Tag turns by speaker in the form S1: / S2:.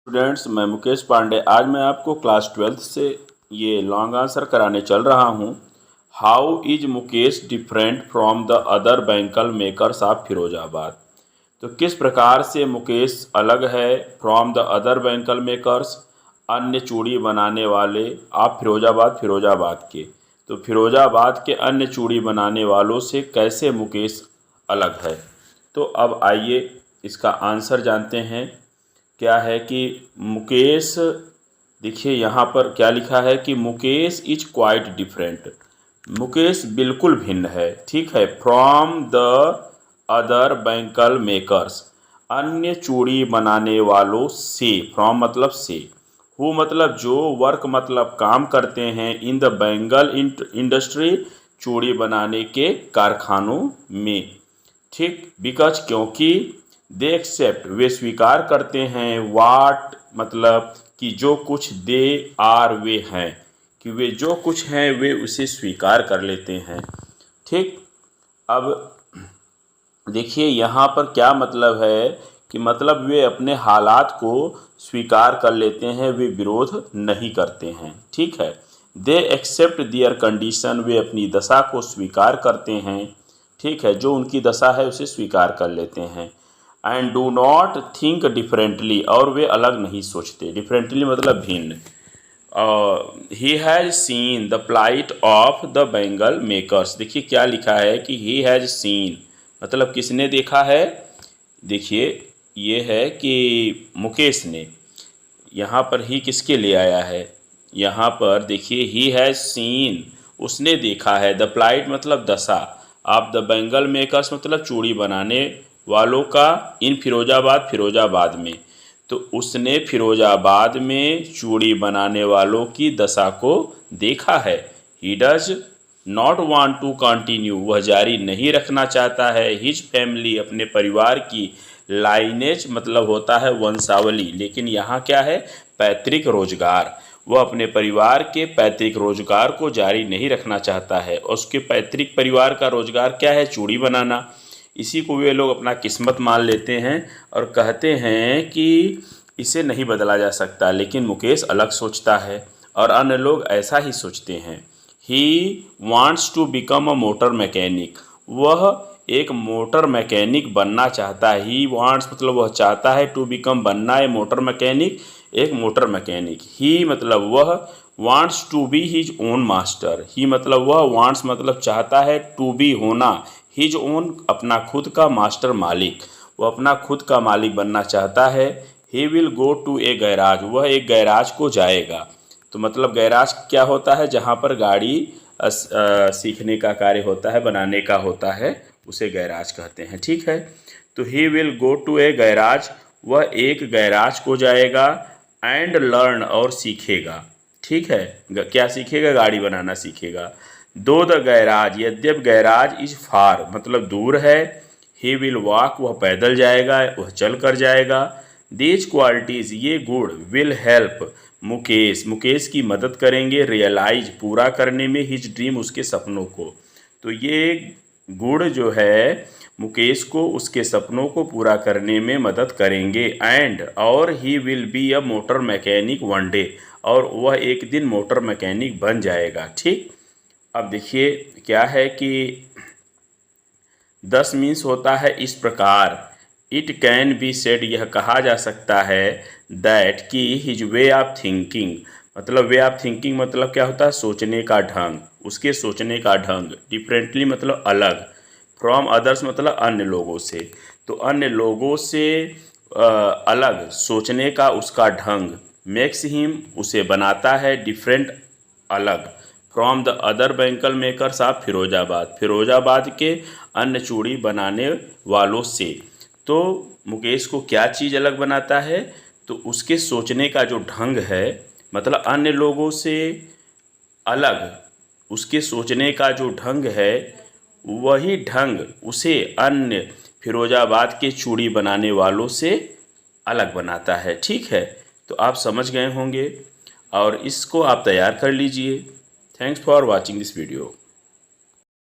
S1: Students, मैं मुकेश पांडे। आज मैं आपको क्लास 12th से ये लॉन्ग आंसर कराने चल रहा हूँ। How is Mukesh different from the other bangle makers of Firozabad. तो किस प्रकार से मुकेश अलग है from the other bangle makers, अन्य चूड़ी बनाने वाले आप फिरोजाबाद के। तो फिरोजाबाद के अन्य चूड़ी बनाने वालों से कैसे मुकेश अलग है। तो अब आइए इसका आंसर जानते हैं। क्या है कि मुकेश, देखिए यहाँ पर क्या लिखा है कि Mukesh is quite different. Mukesh बिल्कुल भिन्न है, ठीक है, from the other bangle makers, अन्य चूड़ी बनाने वालों से। फ्रॉम मतलब से, हु मतलब जो, वर्क मतलब काम करते हैं, इन द बैंगल इंडस्ट्री चूड़ी बनाने के कारखानों में, ठीक। बिकॉज क्योंकि दे एक्सेप्ट वे स्वीकार करते हैं, वाट मतलब कि जो कुछ, दे आर वे हैं कि वे जो कुछ हैं वे उसे स्वीकार कर लेते हैं, ठीक। अब देखिए यहाँ पर क्या मतलब है कि मतलब वे अपने हालात को स्वीकार कर लेते हैं, वे विरोध नहीं करते हैं, ठीक है। दे एक्सेप्ट दियर कंडीशन, वे अपनी दशा को स्वीकार करते हैं, ठीक है, जो उनकी दशा है उसे स्वीकार कर लेते हैं। And do not think differently, और वे अलग नहीं सोचते। डिफरेंटली मतलब भिन्न। He has seen the plight of the bangle makers. देखिए क्या लिखा है कि ही हैज़ सीन मतलब किसने देखा है। देखिए ये है कि मुकेश ने, यहाँ पर ही किसके ले आया है, यहाँ पर देखिए ही हैज़ सीन, उसने देखा है। द प्लाइट मतलब दशा, ऑफ द बेंगल मेकर्स मतलब चूड़ी बनाने वालों का, इन फिरोजाबाद में। तो उसने फिरोजाबाद में चूड़ी बनाने वालों की दशा को देखा है। He does not want to continue, वह जारी नहीं रखना चाहता है। हिज फैमिली अपने परिवार की, लाइनेज मतलब होता है वंशावली, लेकिन यहाँ क्या है, पैतृक रोजगार। वह अपने परिवार के पैतृक रोजगार को जारी नहीं रखना चाहता है। और उसके पैतृक परिवार का रोजगार क्या है, चूड़ी बनाना। इसी को वे लोग अपना किस्मत मान लेते हैं और कहते हैं कि इसे नहीं बदला जा सकता। लेकिन मुकेश अलग सोचता है और अन्य लोग ऐसा ही सोचते हैं। He wants to become a motor mechanic, वह एक मोटर मैकेनिक बनना चाहता है। ही वांट्स मतलब वह चाहता है, टू बिकम बनना है, मोटर मैकेनिक एक मोटर मैकेनिक। ही मतलब वह, wants to be his own master. He मतलब वह, वांट्स मतलब चाहता है, टू बी होना, हिज ओन अपना खुद का, मास्टर मालिक, वह अपना खुद का मालिक बनना चाहता है। He will go to a garage, वह एक गैराज को जाएगा। तो मतलब गैराज क्या होता है, जहाँ पर गाड़ी सीखने का कार्य होता है, बनाने का होता है, उसे गैराज कहते हैं, ठीक है। तो he will go to a garage, वह एक गैराज को जाएगा। एंड लर्न और सीखेगा, ठीक है, क्या सीखेगा, गाड़ी बनाना सीखेगा। दो द गैराज, यद्यप गैराज इज फार मतलब दूर है। ही विल वॉक, वह पैदल जाएगा, वह चल कर जाएगा। दीज क्वालिटीज़, ये गुण, विल हेल्प मुकेश की मदद करेंगे, रियलाइज पूरा करने में, हिज ड्रीम उसके सपनों को। तो ये गुण जो है मुकेश को उसके सपनों को पूरा करने में मदद करेंगे। एंड और he will be a motor mechanic one day, और वह एक दिन मोटर मैकेनिक बन जाएगा, ठीक। अब देखिए क्या है कि 10 मीन्स होता है इस प्रकार। इट कैन बी सेड, यह कहा जा सकता है, दैट कि हिज वे ऑफ थिंकिंग मतलब वे ऑफ थिंकिंग मतलब क्या होता है, सोचने का ढंग, उसके सोचने का ढंग। डिफरेंटली मतलब अलग। फ्रॉम अदर्स मतलब अन्य लोगों से। तो अन्य लोगों से अलग सोचने का उसका ढंग, मेक्स हिम उसे बनाता है, डिफरेंट अलग, from the other bangle makers of Firozabad के अन्य चूड़ी बनाने वालों से। तो मुकेश को क्या चीज़ अलग बनाता है, तो उसके सोचने का जो ढंग है, मतलब अन्य लोगों से अलग उसके सोचने का जो ढंग है, वही ढंग उसे अन्य फिरोजाबाद के चूड़ी बनाने वालों से अलग बनाता है, ठीक है। तो आप समझ गए होंगे और इसको आप तैयार कर लीजिए। Thanks for watching this video.